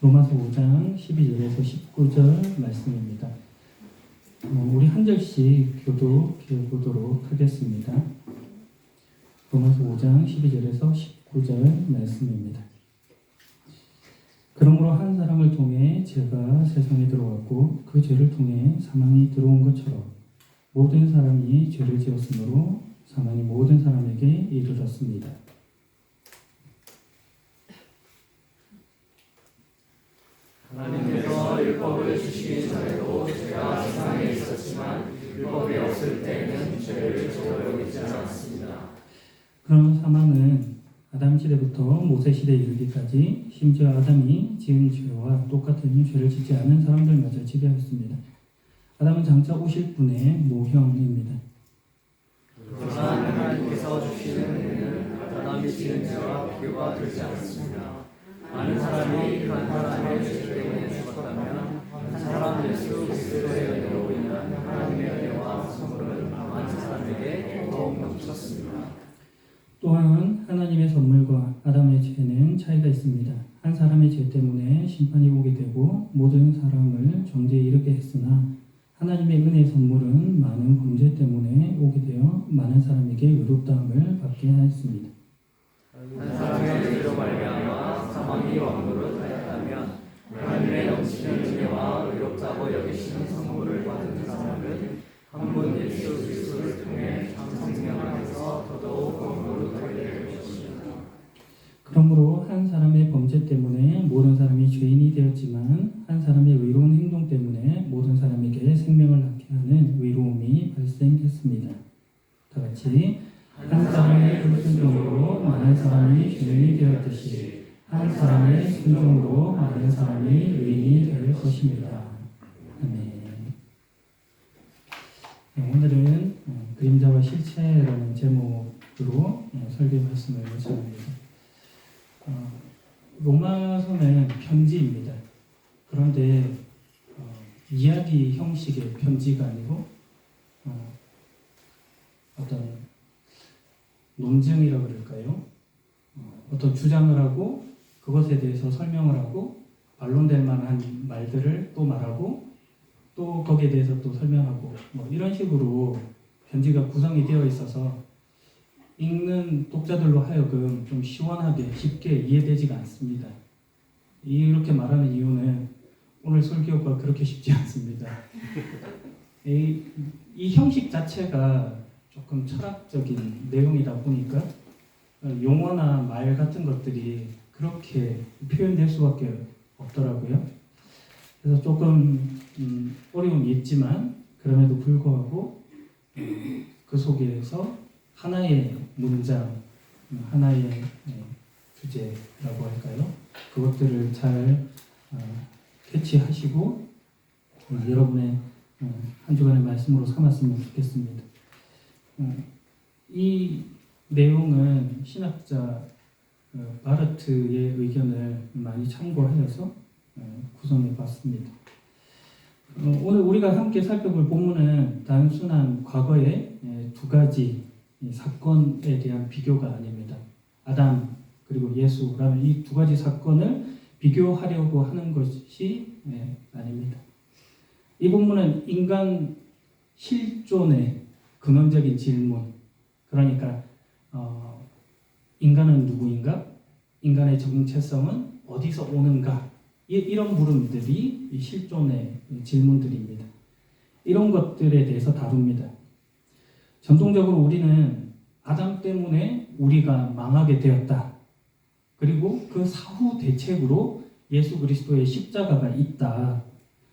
로마서 5장 12절에서 19절 말씀입니다. 우리 한 절씩 교독해 보도록 하겠습니다. 로마서 5장 12절에서 19절 말씀입니다. 그러므로 한 사람을 통해 죄가 세상에 들어왔고 그 죄를 통해 사망이 들어온 것처럼 모든 사람이 죄를 지었으므로 사망이 모든 사람에게 이르렀습니다. 하나님께서 율법을 주시기 전에도 죄가 세상에 있었지만 율법이 없을 때에는 죄를 전혀 여기지 않았습니다. 그런 사망은 아담 시대부터 모세 시대에 이르기까지 심지어 아담이 지은 죄와 똑같은 죄를 짓지 않은 사람들마저 지배했습니다. 아담은 장차 오실 분의 모형입니다. 그러나 하나님께서 주시는 은혜는 아담이 지은 죄와 비교가 되지 않습니다. 많은 사람이 한 사람의 죄 때문에 죽었다면 한 사람 예수 그리스도의 은혜로 인한 하나님의 은혜와 선물은 많은 사람에게 더욱 넘쳤습니다. 또한 하나님의 선물과 아담의 죄는 차이가 있습니다. 한 사람의 죄 때문에 심판이 오게 되고 모든 사람을 정죄에 이르게 했으나 하나님의 은혜의 선물은 많은 범죄 때문에 오게 되어 많은 사람에게 의롭다함을 받게 하였습니다. 한 사람의 죄로 말미암아 사망이 왕노릇 하였다면 하나님의 넘치는 은혜와 의롭다고 여기시는 선물을 받은 사람은 한 분 예수 그리스도를 통해 참 생명 안에서 더더욱 왕노릇하게 될 것입니다. 그러므로 한 사람의 범죄 때문에 모든 사람이 죄인이 되었지만 한 사람의 의로운 행동 때문에 모든 사람에게 생명을 낳게 하는 의로움이 발생했습니다. 다 같이 한 사람의 불순종으로 많은 사람이 죄인이 되었듯이 한 사람의 순종으로 많은 사람이 의인이 될 것입니다. 아멘. 오늘은 그림자와 실체라는 제목으로 설교 말씀을 전합니다. 로마서는 편지입니다. 그런데 이야기 형식의 편지가 아니고 어떤 논증이라 그럴까요? 어떤 주장을 하고 그것에 대해서 설명을 하고 반론될 만한 말들을 또 말하고 또 거기에 대해서 또 설명하고 이런 식으로 편지가 구성이 되어 있어서 읽는 독자들로 하여금 좀 시원하게 쉽게 이해되지가 않습니다. 이렇게 말하는 이유는 오늘 설교가 그렇게 쉽지 않습니다. 이 형식 자체가 조금 철학적인 내용이다 보니까 용어나 말 같은 것들이 그렇게 표현될 수밖에 없더라고요. 그래서 조금 어려움이 있지만 그럼에도 불구하고 그 속에서 하나의 문장, 하나의 주제라고 할까요? 그것들을 잘 캐치하시고 여러분의 한 주간의 말씀으로 삼았으면 좋겠습니다. 이 내용은 신학자 바르트의 의견을 많이 참고하여서 구성해 봤습니다. 오늘 우리가 함께 살펴볼 본문은 단순한 과거의 두 가지 사건에 대한 비교가 아닙니다. 아담 그리고 예수라는 이 두 가지 사건을 비교하려고 하는 것이 아닙니다. 이 본문은 인간 실존의 근원적인 질문, 그러니까 인간은 누구인가? 인간의 정체성은 어디서 오는가? 이런 물음들이 실존의 질문들입니다. 이런 것들에 대해서 다룹니다. 전통적으로 우리는 아담 때문에 우리가 망하게 되었다. 그리고 그 사후 대책으로 예수 그리스도의 십자가가 있다.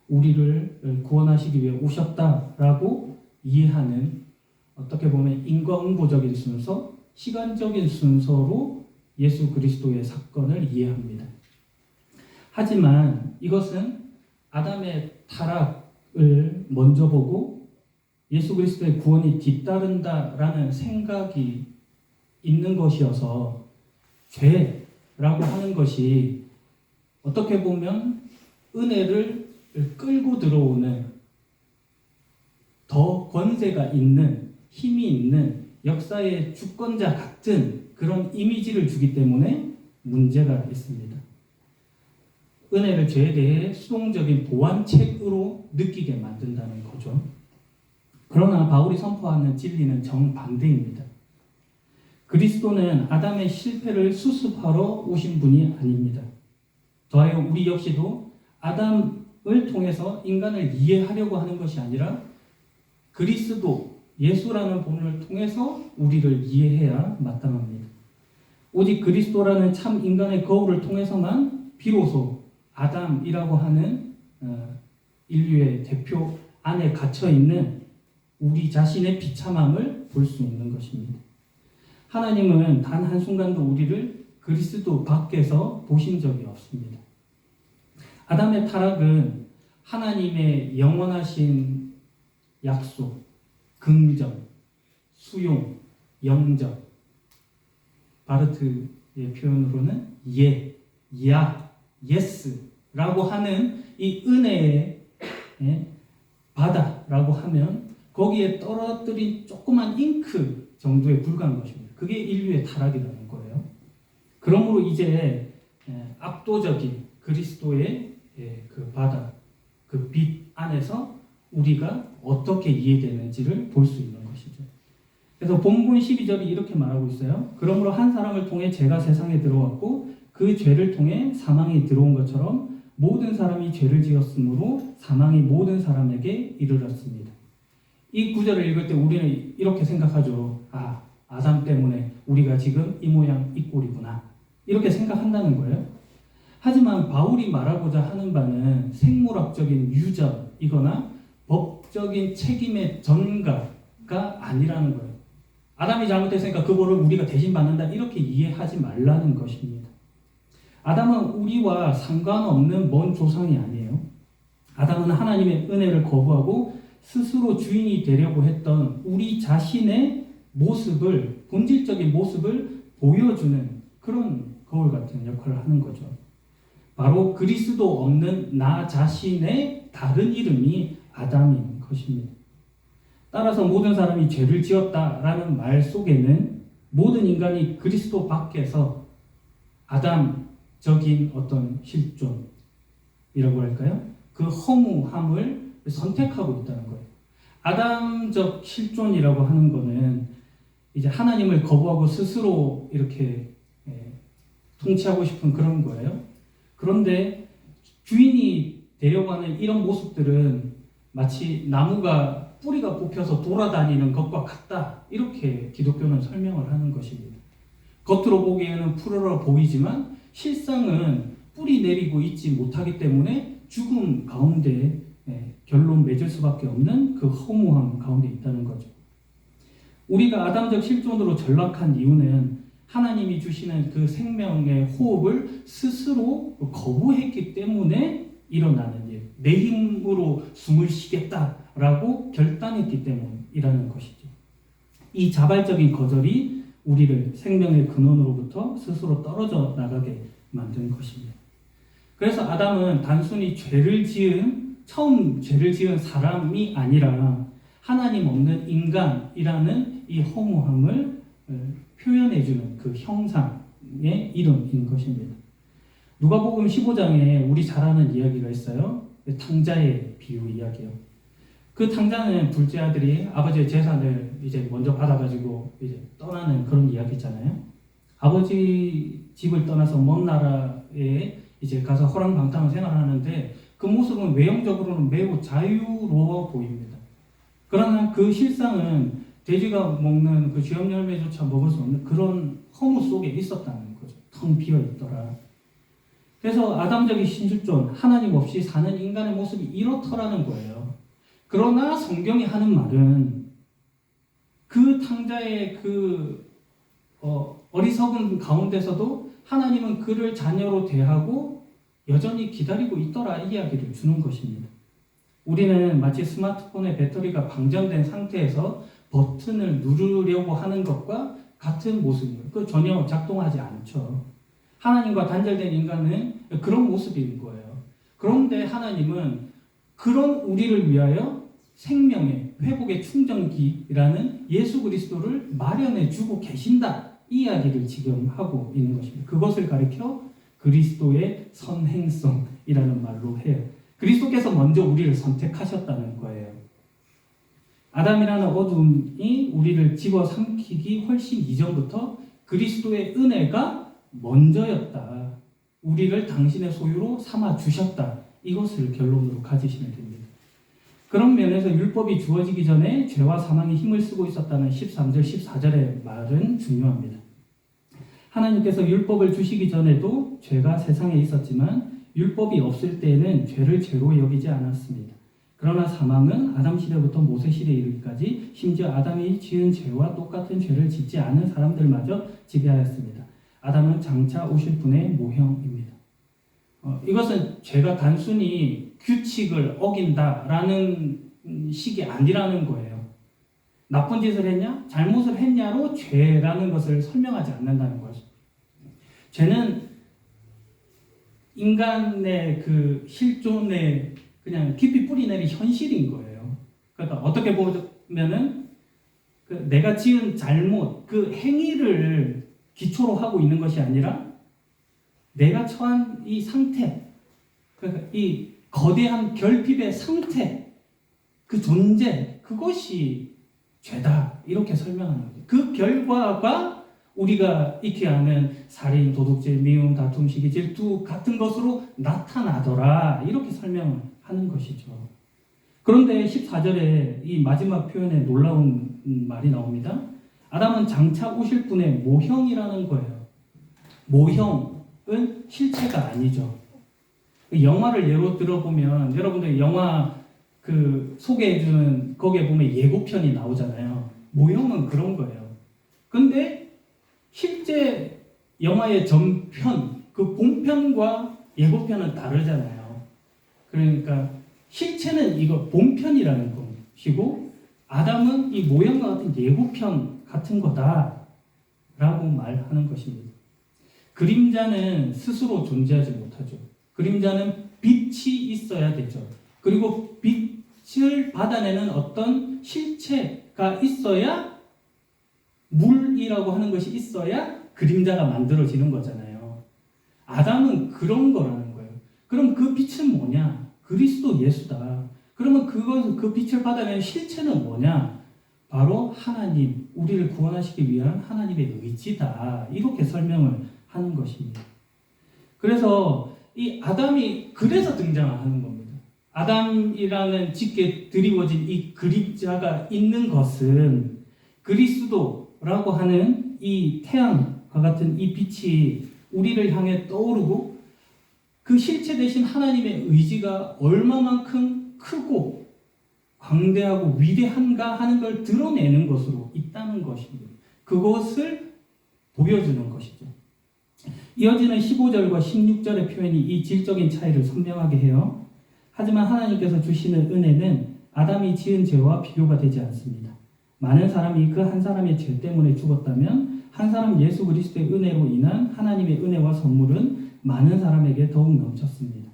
우리를 구원하시기 위해 오셨다라고 이해하는 어떻게 보면 인과응보적인 순서, 시간적인 순서로 예수 그리스도의 사건을 이해합니다. 하지만 이것은 아담의 타락을 먼저 보고 예수 그리스도의 구원이 뒤따른다라는 생각이 있는 것이어서 죄라고 하는 것이 어떻게 보면 은혜를 끌고 들어오는 더 권세가 있는 힘이 있는 역사의 주권자 같은 그런 이미지를 주기 때문에 문제가 있습니다. 은혜를 죄에 대해 수동적인 보완책으로 느끼게 만든다는 거죠. 그러나 바울이 선포하는 진리는 정반대입니다. 그리스도는 아담의 실패를 수습하러 오신 분이 아닙니다. 더하여 우리 역시도 아담을 통해서 인간을 이해하려고 하는 것이 아니라 그리스도, 예수라는 본을 통해서 우리를 이해해야 마땅합니다. 오직 그리스도라는 참 인간의 거울을 통해서만 비로소 아담이라고 하는 인류의 대표 안에 갇혀있는 우리 자신의 비참함을 볼 수 있는 것입니다. 하나님은 단 한순간도 우리를 그리스도 밖에서 보신 적이 없습니다. 아담의 타락은 하나님의 영원하신 약속, 긍정, 수용, 영접, 바르트의 표현으로는 예, 야, 예스라고 하는 이 은혜의 바다라고 하면 거기에 떨어뜨린 조그만 잉크 정도에 불과한 것입니다. 그게 인류의 타락이라는 거예요. 그러므로 이제 압도적인 그리스도의 그 바다, 그 빛 안에서 우리가 어떻게 이해되는지를 볼 수 있는 것이죠. 그래서 본문 12절이 이렇게 말하고 있어요. 그러므로 한 사람을 통해 죄가 세상에 들어왔고 그 죄를 통해 사망이 들어온 것처럼 모든 사람이 죄를 지었으므로 사망이 모든 사람에게 이르렀습니다. 이 구절을 읽을 때 우리는 이렇게 생각하죠. 아, 아담 때문에 우리가 지금 이 모양 이 꼴이구나. 이렇게 생각한다는 거예요. 하지만 바울이 말하고자 하는 바는 생물학적인 유전이거나 법적인 책임의 전가가 아니라는 거예요. 아담이 잘못했으니까 그거를 우리가 대신 받는다 이렇게 이해하지 말라는 것입니다. 아담은 우리와 상관없는 먼 조상이 아니에요. 아담은 하나님의 은혜를 거부하고 스스로 주인이 되려고 했던 우리 자신의 모습을, 본질적인 모습을 보여주는 그런 거울 같은 역할을 하는 거죠. 바로 그리스도 없는 나 자신의 다른 이름이 아담인 것입니다. 따라서 모든 사람이 죄를 지었다라는 말 속에는 모든 인간이 그리스도 밖에서 아담적인 어떤 실존이라고 할까요? 그 허무함을 선택하고 있다는 거예요. 아담적 실존이라고 하는 거는 이제 하나님을 거부하고 스스로 이렇게 통치하고 싶은 그런 거예요. 그런데 주인이 되려고 하는 이런 모습들은 마치 나무가 뿌리가 뽑혀서 돌아다니는 것과 같다. 이렇게 기독교는 설명을 하는 것입니다. 겉으로 보기에는 푸르러 보이지만 실상은 뿌리 내리고 있지 못하기 때문에 죽음 가운데 결론 맺을 수밖에 없는 그 허무함 가운데 있다는 거죠. 우리가 아담적 실존으로 전락한 이유는 하나님이 주시는 그 생명의 호흡을 스스로 거부했기 때문에 일어나는 일, 내 힘으로 숨을 쉬겠다라고 결단했기 때문이라는 것이죠. 이 자발적인 거절이 우리를 생명의 근원으로부터 스스로 떨어져 나가게 만든 것입니다. 그래서 아담은 단순히 처음 죄를 지은 사람이 아니라 하나님 없는 인간이라는 이 허무함을 표현해주는 그 형상의 이름인 것입니다. 누가복음 15장에 우리 잘 아는 이야기가 있어요. 탕자의 비유 이야기요. 그 탕자는 둘째 아들이 아버지의 재산을 이제 먼저 받아가지고 이제 떠나는 그런 이야기잖아요. 아버지 집을 떠나서 먼 나라에 이제 가서 호랑방탕을 생활하는데 그 모습은 외형적으로는 매우 자유로워 보입니다. 그러나 그 실상은 돼지가 먹는 그 쥐염 열매조차 먹을 수 없는 그런 허무 속에 있었다는 거죠. 텅 비어 있더라. 그래서 아담적인 신실존, 하나님 없이 사는 인간의 모습이 이렇더라는 거예요. 그러나 성경이 하는 말은 그 탕자의 그 어리석은 가운데서도 하나님은 그를 자녀로 대하고 여전히 기다리고 있더라 이야기를 주는 것입니다. 우리는 마치 스마트폰의 배터리가 방전된 상태에서 버튼을 누르려고 하는 것과 같은 모습이에요. 그 전혀 작동하지 않죠. 하나님과 단절된 인간은 그런 모습인 거예요. 그런데 하나님은 그런 우리를 위하여 생명의 회복의 충전기라는 예수 그리스도를 마련해 주고 계신다. 이 이야기를 지금 하고 있는 것입니다. 그것을 가리켜 그리스도의 선행성이라는 말로 해요. 그리스도께서 먼저 우리를 선택하셨다는 거예요. 아담이라는 어둠이 우리를 집어삼키기 훨씬 이전부터 그리스도의 은혜가 먼저였다. 우리를 당신의 소유로 삼아 주셨다. 이것을 결론으로 가지시면 됩니다. 그런 면에서 율법이 주어지기 전에 죄와 사망이 힘을 쓰고 있었다는 13절, 14절의 말은 중요합니다. 하나님께서 율법을 주시기 전에도 죄가 세상에 있었지만 율법이 없을 때에는 죄를 죄로 여기지 않았습니다. 그러나 사망은 아담 시대부터 모세 시대에 이르기까지 심지어 아담이 지은 죄와 똑같은 죄를 짓지 않은 사람들마저 지배하였습니다. 아담은 장차 오실 분의 모형입니다. 이것은 죄가 단순히 규칙을 어긴다라는 식이 아니라는 거예요. 나쁜 짓을 했냐? 잘못을 했냐로 죄라는 것을 설명하지 않는다는 거죠. 죄는 인간의 그 실존에 그냥 깊이 뿌리내린 현실인 거예요. 그러니까 어떻게 보면은 내가 지은 잘못, 그 행위를 기초로 하고 있는 것이 아니라 내가 처한 이 상태, 그러니까 이 거대한 결핍의 상태, 그 존재, 그것이 죄다. 이렇게 설명하는 거죠. 그 결과가 우리가 익히 아는 살인, 도둑질, 미움, 다툼, 시기, 질투 같은 것으로 나타나더라. 이렇게 설명을 하는 것이죠. 그런데 14절에 이 마지막 표현에 놀라운 말이 나옵니다. 아담은 장차 오실 분의 모형이라는 거예요. 모형은 실체가 아니죠. 영화를 예로 들어보면 여러분들 영화 그 소개해주는 거기에 보면 예고편이 나오잖아요. 모형은 그런 거예요. 근데 실제 영화의 전편, 그 본편과 예고편은 다르잖아요. 그러니까 실체는 이거 본편이라는 것이고 아담은 이 모형과 같은 예고편 같은 거다라고 말하는 것입니다. 그림자는 스스로 존재하지 못하죠. 그림자는 빛이 있어야 되죠. 그리고 빛을 받아내는 어떤 실체가 있어야 물이라고 하는 것이 있어야 그림자가 만들어지는 거잖아요. 아담은 그런 거라는 거예요. 그럼 그 빛은 뭐냐? 그리스도 예수다. 그러면 그 빛을 받아내는 실체는 뭐냐? 바로 하나님, 우리를 구원하시기 위한 하나님의 의지다. 이렇게 설명을 하는 것입니다. 그래서 이 아담이 그래서 등장하는 겁니다. 아담이라는 짙게 드리워진 이 그림자가 있는 것은 그리스도라고 하는 이 태양과 같은 이 빛이 우리를 향해 떠오르고 그 실체 대신 하나님의 의지가 얼마만큼 크고 광대하고 위대한가 하는 걸 드러내는 것으로 있다는 것입니다. 그것을 보여주는 것이죠. 이어지는 15절과 16절의 표현이 이 질적인 차이를 선명하게 해요. 하지만 하나님께서 주시는 은혜는 아담이 지은 죄와 비교가 되지 않습니다. 많은 사람이 그 한 사람의 죄 때문에 죽었다면 한 사람 예수 그리스도의 은혜로 인한 하나님의 은혜와 선물은 많은 사람에게 더욱 넘쳤습니다.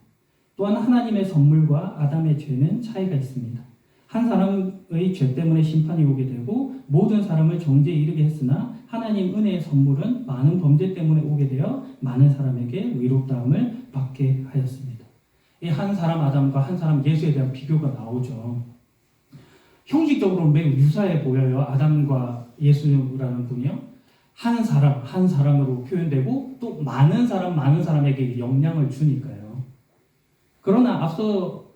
또한 하나님의 선물과 아담의 죄는 차이가 있습니다. 한 사람의 죄 때문에 심판이 오게 되고 모든 사람을 정죄에 이르게 했으나 하나님 은혜의 선물은 많은 범죄 때문에 오게 되어 많은 사람에게 의롭다함을 받게 하였습니다. 이 한 사람 아담과 한 사람 예수에 대한 비교가 나오죠. 형식적으로 매우 유사해 보여요. 아담과 예수라는 분이요. 한 사람으로 표현되고 또 많은 사람에게 영향을 주니까요. 그러나 앞서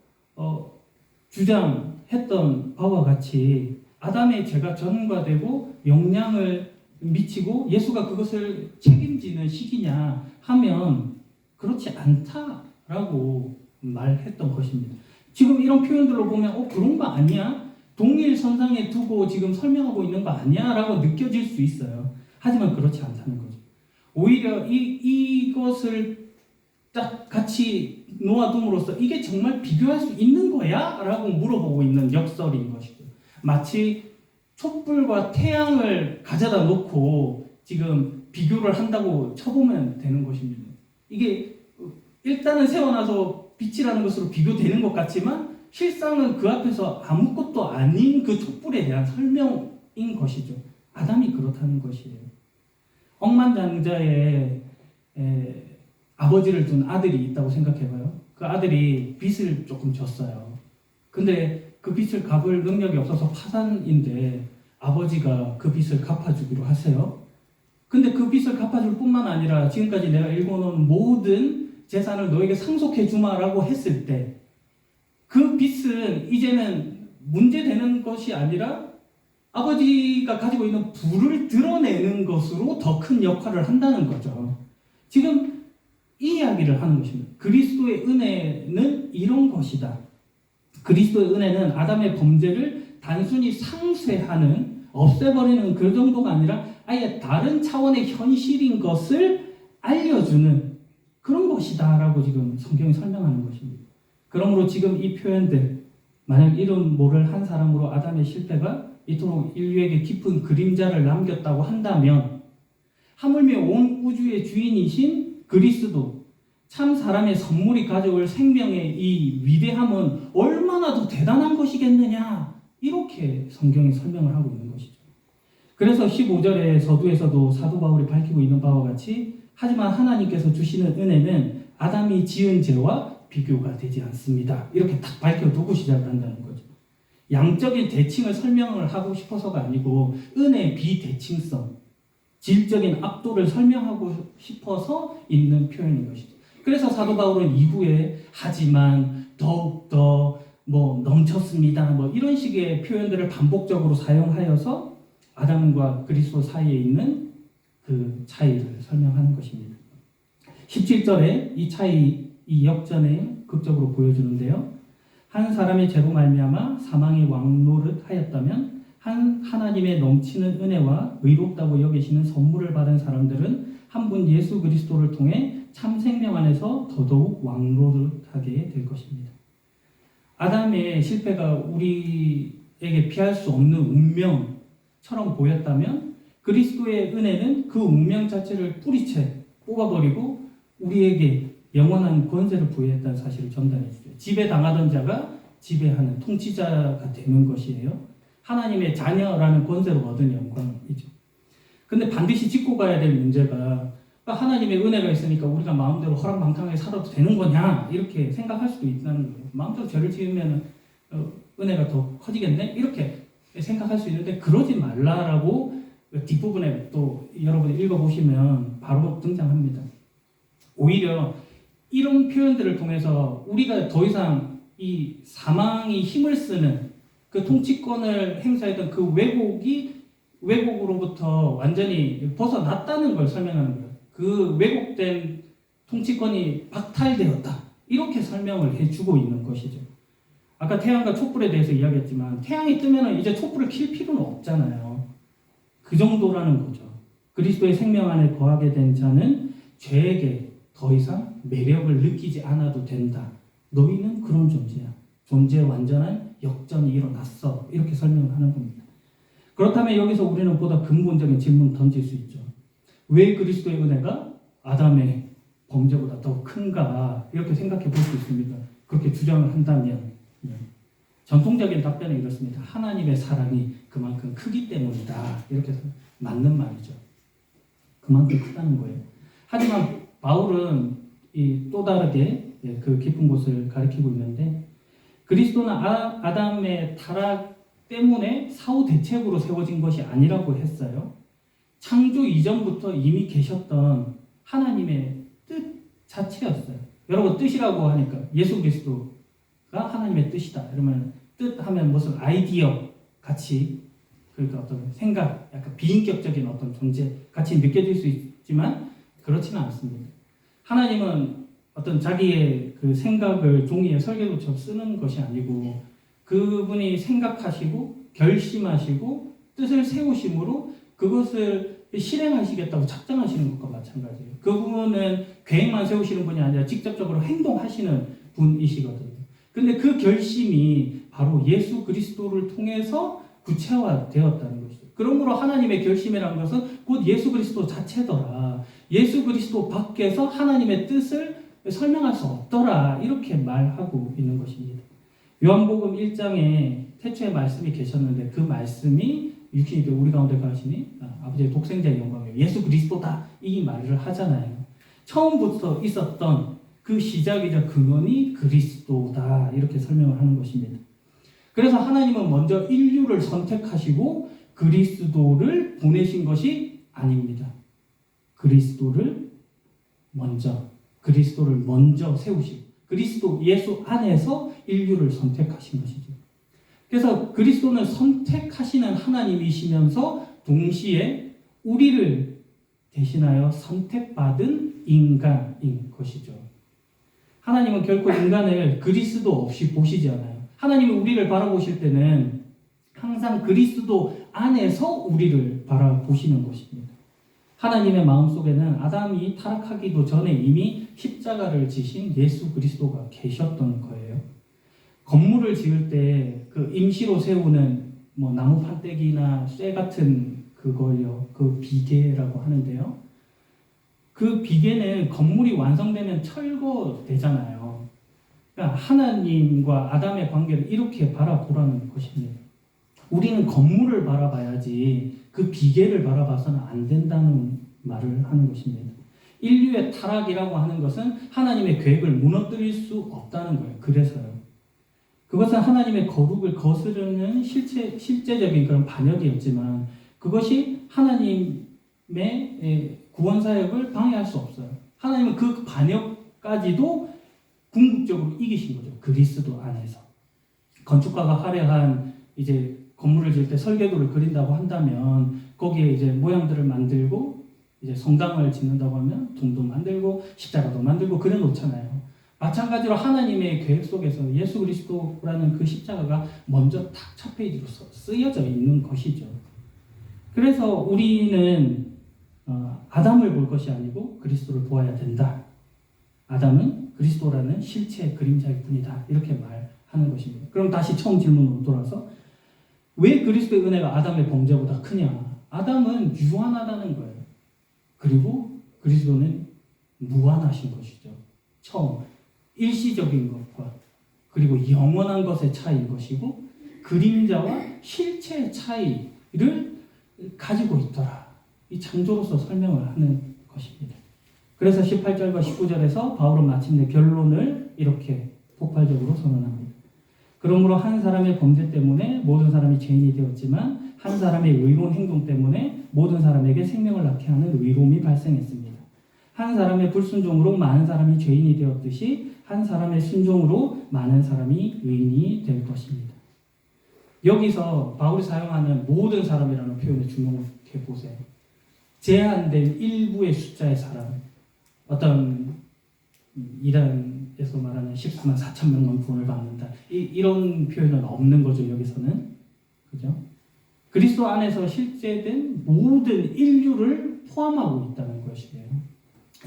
주장했던 바와 같이 아담의 죄가 전가되고 영향을 미치고 예수가 그것을 책임지는 시기냐 하면 그렇지 않다라고 말했던 것입니다. 지금 이런 표현들로 보면 그런 거 아니야? 동일선상에 두고 지금 설명하고 있는 거 아니야? 라고 느껴질 수 있어요. 하지만 그렇지 않다는 거죠. 오히려 이것을 딱 같이 놓아둠으로써 이게 정말 비교할 수 있는 거야? 라고 물어보고 있는 역설인 것이죠. 마치 촛불과 태양을 가져다 놓고 지금 비교를 한다고 쳐보면 되는 것입니다. 이게 일단은 세워놔서 빛이라는 것으로 비교되는 것 같지만 실상은 그 앞에서 아무것도 아닌 그 촛불에 대한 설명인 것이죠. 아담이 그렇다는 것이에요. 억만장자의 아버지를 둔 아들이 있다고 생각해봐요. 그 아들이 빚을 조금 졌어요. 근데 그 빚을 갚을 능력이 없어서 파산인데 아버지가 그 빚을 갚아주기로 하세요. 근데 그 빚을 갚아줄 뿐만 아니라 지금까지 내가 읽어놓은 모든 재산을 너에게 상속해 주마라고 했을 때 그 빚은 이제는 문제되는 것이 아니라 아버지가 가지고 있는 부를 드러내는 것으로 더 큰 역할을 한다는 거죠. 지금 이 이야기를 하는 것입니다. 그리스도의 은혜는 이런 것이다. 그리스도의 은혜는 아담의 범죄를 단순히 상쇄하는, 없애버리는 그 정도가 아니라 아예 다른 차원의 현실인 것을 알려주는 그런 것이다 라고 지금 성경이 설명하는 것입니다. 그러므로 지금 이 표현들, 만약 이름 모를 한 사람으로 아담의 실패가 이토록 인류에게 깊은 그림자를 남겼다고 한다면 하물며 온 우주의 주인이신 그리스도, 참 사람의 선물이 가져올 생명의 이 위대함은 얼마나 더 대단한 것이겠느냐, 이렇게 성경이 설명을 하고 있는 것이죠. 그래서 15절의 서두에서도 사도 바울이 밝히고 있는 바와 같이 하지만 하나님께서 주시는 은혜는 아담이 지은 죄와 비교가 되지 않습니다. 이렇게 딱 밝혀두고 시작을 한다는 거죠. 양적인 대칭을 설명을 하고 싶어서가 아니고 은혜의 비대칭성, 질적인 압도를 설명하고 싶어서 있는 표현인 것이죠. 그래서 사도 바울은 이후에 하지만 더욱더 넘쳤습니다 이런 식의 표현들을 반복적으로 사용하여서 아담과 그리스도 사이에 있는 그 차이를 설명하는 것입니다. 17절에 이 차이, 이 역전을 극적으로 보여주는데요. 한 사람의 죄로 말미암아 사망이 왕노릇 하였다면 하나님의 넘치는 은혜와 의롭다고 여기시는 선물을 받은 사람들은 한 분 예수 그리스도를 통해 참 생명 안에서 더더욱 왕노릇하게 될 것입니다. 아담의 실패가 우리에게 피할 수 없는 운명처럼 보였다면 그리스도의 은혜는 그 운명 자체를 뿌리채 뽑아버리고 우리에게 영원한 권세를 부여했다는 사실을 전달해 주죠. 지배당하던 자가 지배하는 통치자가 되는 것이에요. 하나님의 자녀라는 권세로 얻은 영광이죠. 근데 반드시 짚고 가야 될 문제가 하나님의 은혜가 있으니까 우리가 마음대로 허랑방탕하게 살아도 되는 거냐 이렇게 생각할 수도 있다는 거예요. 마음대로 죄를 지으면 은혜가 더 커지겠네 이렇게 생각할 수 있는데 그러지 말라라고 뒷부분에 또 여러분이 읽어보시면 바로 등장합니다. 오히려 이런 표현들을 통해서 우리가 더 이상 이 사망이 힘을 쓰는 그 통치권을 행사했던 그 왜곡으로부터 완전히 벗어났다는 걸 설명하는 거예요. 그 왜곡된 통치권이 박탈되었다. 이렇게 설명을 해주고 있는 것이죠. 아까 태양과 촛불에 대해서 이야기했지만 태양이 뜨면 이제 촛불을 킬 필요는 없잖아요. 그 정도라는 거죠. 그리스도의 생명 안에 거하게 된 자는 죄에게 더 이상 매력을 느끼지 않아도 된다. 너희는 그런 존재야. 존재의 완전한 역전이 일어났어. 이렇게 설명을 하는 겁니다. 그렇다면 여기서 우리는 보다 근본적인 질문을 던질 수 있죠. 왜 그리스도의 은혜가 아담의 범죄보다 더 큰가? 이렇게 생각해 볼 수 있습니다. 그렇게 주장을 한다면 전통적인 답변은 이렇습니다. 하나님의 사랑이 그만큼 크기 때문이다. 이렇게 맞는 말이죠. 그만큼 크다는 거예요. 하지만 바울은 또 다르게 그 깊은 곳을 가리키고 있는데 그리스도는 아담의 타락 때문에 사후 대책으로 세워진 것이 아니라고 했어요. 창조 이전부터 이미 계셨던 하나님의 뜻 자체였어요. 여러분 뜻이라고 하니까 예수 그리스도가 하나님의 뜻이다. 이러면 뜻하면 무슨 아이디어 같이 그러니까 어떤 생각, 약간 비인격적인 어떤 존재 같이 느껴질 수 있지만 그렇지는 않습니다. 하나님은 어떤 자기의 그 생각을 종이에 설계도처럼 쓰는 것이 아니고 그분이 생각하시고 결심하시고 뜻을 세우심으로 그것을 실행하시겠다고 작정하시는 것과 마찬가지예요. 그분은 계획만 세우시는 분이 아니라 직접적으로 행동하시는 분이시거든요. 근데 그 결심이 바로 예수 그리스도를 통해서 구체화되었다는 것이죠. 그러므로 하나님의 결심이라는 것은 곧 예수 그리스도 자체더라. 예수 그리스도 밖에서 하나님의 뜻을 설명할 수 없더라. 이렇게 말하고 있는 것입니다. 요한복음 1장에 태초에 말씀이 계셨는데 그 말씀이 육신이 우리 가운데 가시니 아버지의 독생자의 영광이에요. 예수 그리스도다. 이 말을 하잖아요. 처음부터 있었던 그 시작이자 근원이 그리스도다 이렇게 설명을 하는 것입니다. 그래서 하나님은 먼저 인류를 선택하시고 그리스도를 보내신 것이 아닙니다. 그리스도를 먼저 세우시고 그리스도 예수 안에서 인류를 선택하신 것이죠. 그래서 그리스도는 선택하시는 하나님이시면서 동시에 우리를 대신하여 선택받은 인간인 것이죠. 하나님은 결코 인간을 그리스도 없이 보시지 않아요. 하나님이 우리를 바라보실 때는 항상 그리스도 안에서 우리를 바라보시는 것입니다. 하나님의 마음속에는 아담이 타락하기도 전에 이미 십자가를 지신 예수 그리스도가 계셨던 거예요. 건물을 지을 때 그 임시로 세우는 나무 판때기나 쇠 같은 그걸요, 그 비계라고 하는데요. 그 비계는 건물이 완성되면 철거되잖아요. 그러니까 하나님과 아담의 관계를 이렇게 바라보라는 것입니다. 우리는 건물을 바라봐야지 그 비계를 바라봐서는 안 된다는 말을 하는 것입니다. 인류의 타락이라고 하는 것은 하나님의 계획을 무너뜨릴 수 없다는 거예요. 그래서요. 그것은 하나님의 거룩을 거스르는 실제적인 그런 반역이었지만 그것이 하나님의 구원 사역을 방해할 수 없어요. 하나님은 그 반역까지도 궁극적으로 이기신 거죠. 그리스도 안에서. 건축가가 화려한 이제 건물을 지을 때 설계도를 그린다고 한다면 거기에 이제 모양들을 만들고 이제 성당을 짓는다고 하면 돔도 만들고 십자가도 만들고 그래 놓잖아요. 마찬가지로 하나님의 계획 속에서 예수 그리스도라는 그 십자가가 먼저 탁 첫 페이지로 쓰여져 있는 것이죠. 그래서 우리는 아담을 볼 것이 아니고 그리스도를 보아야 된다. 아담은 그리스도라는 실체 그림자일 뿐이다. 이렇게 말하는 것입니다. 그럼 다시 처음 질문으로 돌아서 왜 그리스도의 은혜가 아담의 범죄보다 크냐? 아담은 유한하다는 거예요. 그리고 그리스도는 무한하신 것이죠. 처음 일시적인 것과 그리고 영원한 것의 차이인 것이고 그림자와 실체의 차이를 가지고 있더라. 이 창조로서 설명을 하는 것입니다. 그래서 18절과 19절에서 바울은 마침내 결론을 이렇게 폭발적으로 선언합니다. 그러므로 한 사람의 범죄 때문에 모든 사람이 죄인이 되었지만 한 사람의 의로운 행동 때문에 모든 사람에게 생명을 낳게 하는 의로움이 발생했습니다. 한 사람의 불순종으로 많은 사람이 죄인이 되었듯이 한 사람의 순종으로 많은 사람이 의인이 될 것입니다. 여기서 바울이 사용하는 모든 사람이라는 표현에 주목해 보세요. 제한된 일부의 숫자의 사람, 어떤 이란에서 말하는 14만 4천 명만 구원을 받는다. 이런 표현은 없는 거죠, 여기서는. 그죠? 그리스도 안에서 실제된 모든 인류를 포함하고 있다는 것이에요.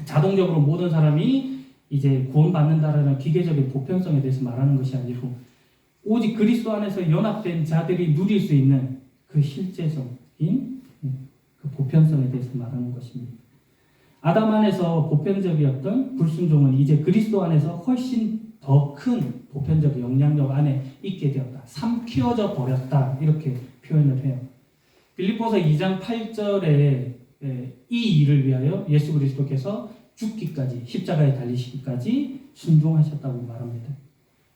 자동적으로 모든 사람이 이제 구원받는다라는 기계적인 보편성에 대해서 말하는 것이 아니고 오직 그리스도 안에서 연합된 자들이 누릴 수 있는 그 실제적인 그 보편성에 대해서 말하는 것입니다. 아담 안에서 보편적이었던 불순종은 이제 그리스도 안에서 훨씬 더 큰 보편적 영향력 안에 있게 되었다. 삼키워져 버렸다. 이렇게 표현을 해요. 빌립보서 2장 8절에 이 일을 위하여 예수 그리스도께서 죽기까지 십자가에 달리시기까지 순종하셨다고 말합니다.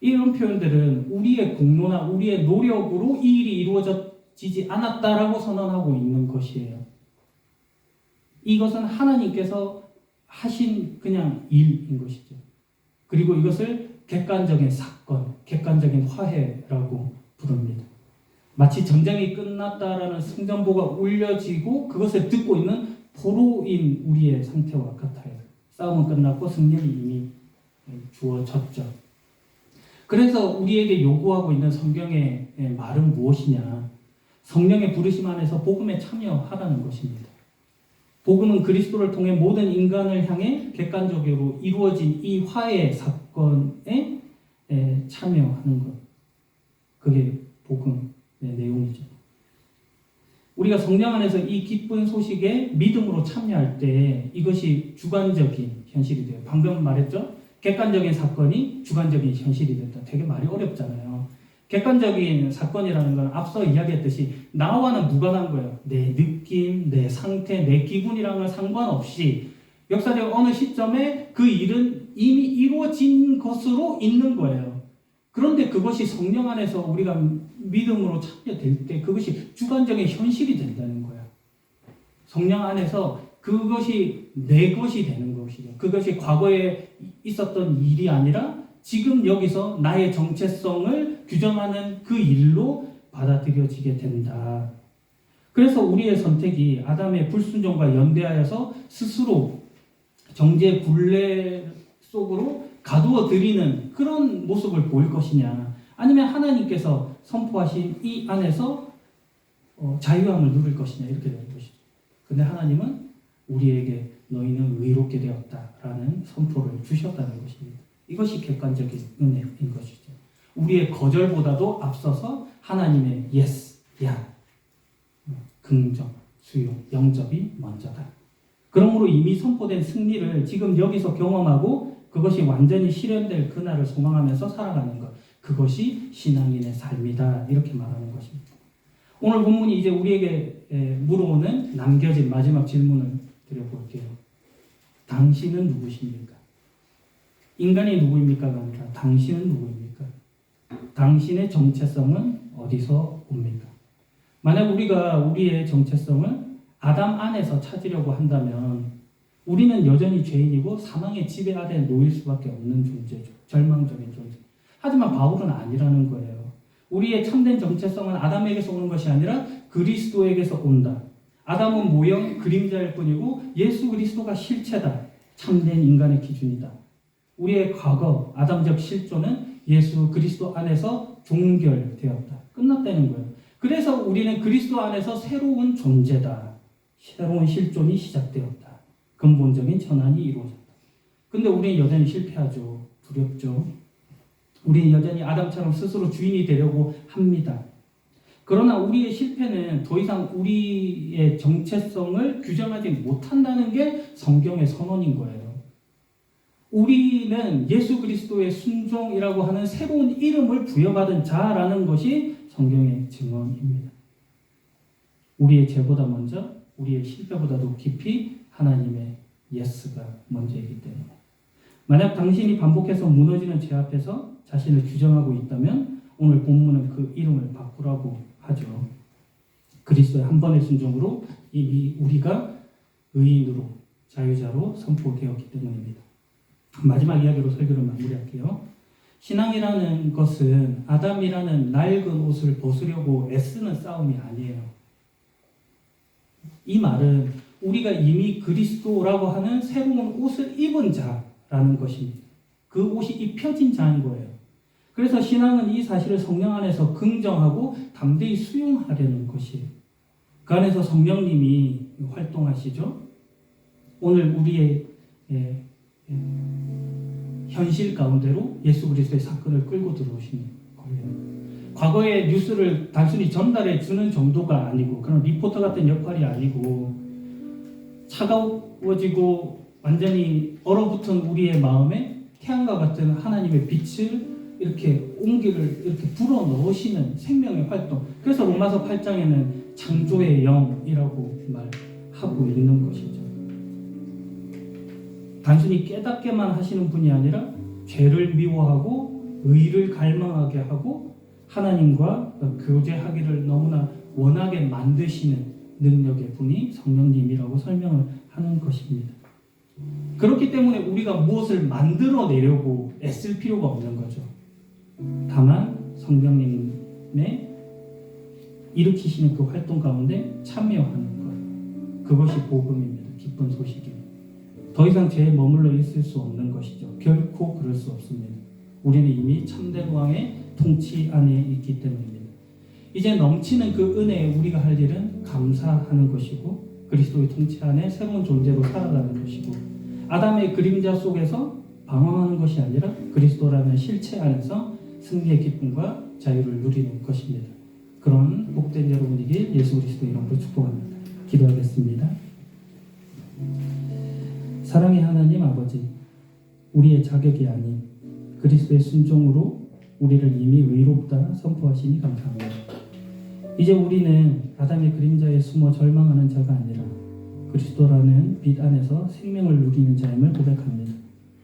이런 표현들은 우리의 공로나 우리의 노력으로 이 일이 이루어지지 않았다라고 선언하고 있는 것이에요. 이것은 하나님께서 하신 그냥 일인 것이죠. 그리고 이것을 객관적인 사건, 객관적인 화해라고 부릅니다. 마치 전쟁이 끝났다라는 승전보가 울려지고 그것을 듣고 있는 포로인 우리의 상태와 같아요. 싸움은 끝났고 승리는 이미 주어졌죠. 그래서 우리에게 요구하고 있는 성경의 말은 무엇이냐? 성령의 부르심 안에서 복음에 참여하라는 것입니다. 복음은 그리스도를 통해 모든 인간을 향해 객관적으로 이루어진 이 화해 사건에 참여하는 것. 그게 복음의 내용이죠. 우리가 성령 안에서 이 기쁜 소식에 믿음으로 참여할 때 이것이 주관적인 현실이 돼요. 방금 말했죠? 객관적인 사건이 주관적인 현실이 됐다. 되게 말이 어렵잖아요. 객관적인 사건이라는 건 앞서 이야기했듯이 나와는 무관한 거예요. 내 느낌, 내 상태, 내 기분이랑은 상관없이 역사적 어느 시점에 그 일은 이미 이루어진 것으로 있는 거예요. 그런데 그것이 성령 안에서 우리가 믿음으로 참여될 때 그것이 주관적인 현실이 된다는 거야. 성령 안에서 그것이 내 것이 되는 것이죠. 그것이 과거에 있었던 일이 아니라 지금 여기서 나의 정체성을 규정하는 그 일로 받아들여지게 된다. 그래서 우리의 선택이 아담의 불순종과 연대하여서 스스로 정죄 굴레 속으로 가두어 들이는 그런 모습을 보일 것이냐, 아니면 하나님께서 선포하신 이 안에서 자유함을 누릴 것이냐, 이렇게 되는 것이죠. 근데 하나님은 우리에게 너희는 의롭게 되었다라는 선포를 주셨다는 것입니다. 이것이 객관적인 은혜인 것이죠. 우리의 거절보다도 앞서서 하나님의 yes, 야, 긍정, 수용, 영접이 먼저다. 그러므로 이미 선포된 승리를 지금 여기서 경험하고 그것이 완전히 실현될 그날을 소망하면서 살아가는 것, 그것이 신앙인의 삶이다, 이렇게 말하는 것입니다. 오늘 본문이 이제 우리에게 물어오는 남겨진 마지막 질문을 드려볼게요. 당신은 누구십니까? 인간이 누구입니까? 아니라 당신은 누구입니까? 당신의 정체성은 어디서 옵니까? 만약 우리가 우리의 정체성을 아담 안에서 찾으려고 한다면 우리는 여전히 죄인이고 사망의 지배 아래 놓일 수밖에 없는 존재죠. 절망적인 존재. 하지만 바울은 아니라는 거예요. 우리의 참된 정체성은 아담에게서 오는 것이 아니라 그리스도에게서 온다. 아담은 모형, 그림자일 뿐이고 예수 그리스도가 실체다. 참된 인간의 기준이다. 우리의 과거, 아담적 실존은 예수 그리스도 안에서 종결되었다. 끝났다는 거예요. 그래서 우리는 그리스도 안에서 새로운 존재다. 새로운 실존이 시작되었다. 근본적인 전환이 이루어졌다. 근데 우리는 여전히 실패하죠. 두렵죠. 우리는 여전히 아담처럼 스스로 주인이 되려고 합니다. 그러나 우리의 실패는 더 이상 우리의 정체성을 규정하지 못한다는 게 성경의 선언인 거예요. 우리는 예수 그리스도의 순종이라고 하는 새로운 이름을 부여받은 자라는 것이 성경의 증언입니다. 우리의 죄보다 먼저, 우리의 실패보다도 깊이 하나님의 예스가 먼저이기 때문에, 만약 당신이 반복해서 무너지는 죄 앞에서 자신을 규정하고 있다면 오늘 본문은 그 이름을 바꾸라고 하죠. 그리스도의 한 번의 순종으로 이미 우리가 의인으로, 자유자로 선포되었기 때문입니다. 마지막 이야기로 설교를 마무리할게요. 신앙이라는 것은 아담이라는 낡은 옷을 벗으려고 애쓰는 싸움이 아니에요. 이 말은 우리가 이미 그리스도라고 하는 새로운 옷을 입은 자라는 것입니다. 그 옷이 입혀진 자인 거예요. 그래서 신앙은 이 사실을 성령 안에서 긍정하고 담대히 수용하려는 것이에요. 그 안에서 성령님이 활동하시죠. 오늘 우리의 현실 가운데로 예수 그리스도의 사건을 끌고 들어오시는 거예요. 과거의 뉴스를 단순히 전달해 주는 정도가 아니고, 그런 리포터 같은 역할이 아니고, 차가워지고 완전히 얼어붙은 우리의 마음에 태양과 같은 하나님의 빛을 이렇게 온기를 이렇게 불어 넣으시는 생명의 활동. 그래서 로마서 8장에는 창조의 영이라고 말하고 있는 것이죠. 단순히 깨닫게만 하시는 분이 아니라 죄를 미워하고 의를 갈망하게 하고 하나님과 교제하기를 너무나 원하게 만드시는 능력의 분이 성령님이라고 설명을 하는 것입니다. 그렇기 때문에 우리가 무엇을 만들어내려고 애쓸 필요가 없는 거죠. 다만 성령님의 일으키시는 그 활동 가운데 참여하는 것, 그것이 복음입니다. 기쁜 소식입니다. 더 이상 죄에 머물러 있을 수 없는 것이죠. 결코 그럴 수 없습니다. 우리는 이미 참된 왕의 통치 안에 있기 때문입니다. 이제 넘치는 그 은혜에 우리가 할 일은 감사하는 것이고, 그리스도의 통치 안에 새로운 존재로 살아가는 것이고, 아담의 그림자 속에서 방황하는 것이 아니라 그리스도라는 실체 안에서 승리의 기쁨과 자유를 누리는 것입니다. 그런 복된 여러분에게 예수 그리스도 이름으로 축복합니다. 기도하겠습니다. 사랑의 하나님 아버지, 우리의 자격이 아닌 그리스도의 순종으로 우리를 이미 의롭다 선포하시니 감사합니다. 이제 우리는 아담의 그림자에 숨어 절망하는 자가 아니라 그리스도라는 빛 안에서 생명을 누리는 자임을 고백합니다.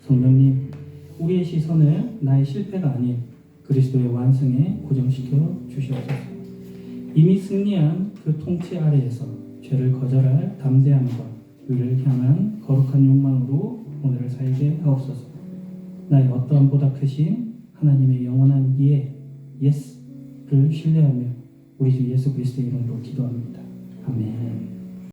성령님, 우리의 시선을 나의 실패가 아닌 그리스도의 완성에 고정시켜 주시옵소서. 이미 승리한 그 통치 아래에서 죄를 거절할 담대함과 의를 향한 거룩한 욕망으로 오늘을 살게 하옵소서. 나의 어떠함보다 크신 하나님의 영원한 이해, 예스를 신뢰하며 우리 주 예수 그리스도의 이름으로 기도합니다. 아멘.